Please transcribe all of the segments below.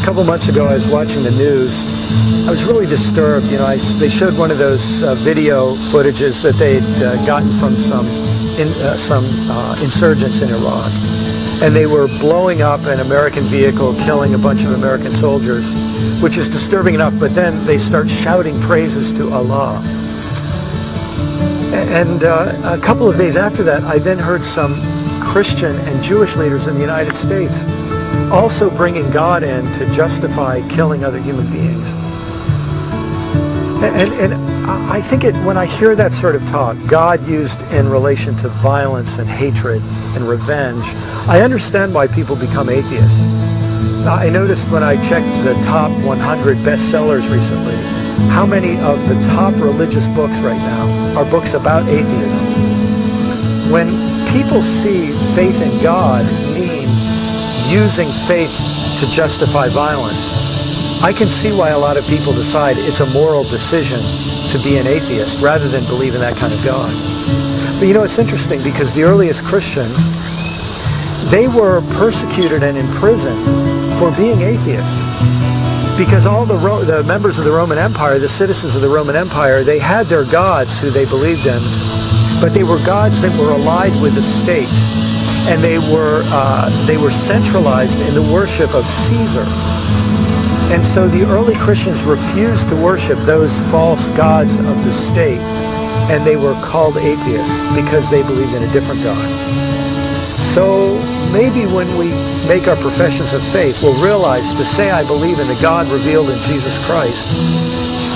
couple months ago, I was watching the news. I was really disturbed. You know, they showed one of those video footages that they'd gotten from some insurgents in Iraq, and they were blowing up an American vehicle, killing a bunch of American soldiers, which is disturbing enough. But then they start shouting praises to Allah. And a couple of days after that, I then heard some Christian and Jewish leaders in the United States also bringing God in to justify killing other human beings. And I think when I hear that sort of talk, God used in relation to violence and hatred and revenge, I understand why people become atheists. I noticed when I checked the top 100 bestsellers recently, how many of the top religious books right now are books about atheism. When people see faith in God mean using faith to justify violence, I can see why a lot of people decide it's a moral decision to be an atheist rather than believe in that kind of God. But you know, it's interesting because the earliest Christians, they were persecuted and imprisoned for being atheists. Because all the members of the Roman Empire, the citizens of the Roman Empire, they had their gods who they believed in, but they were gods that were allied with the state, and they were centralized in the worship of Caesar. And so the early Christians refused to worship those false gods of the state, and they were called atheists because they believed in a different God. So maybe when we make our professions of faith, we'll realize to say I believe in the God revealed in Jesus Christ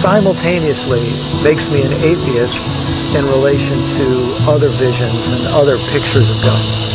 simultaneously makes me an atheist in relation to other visions and other pictures of God.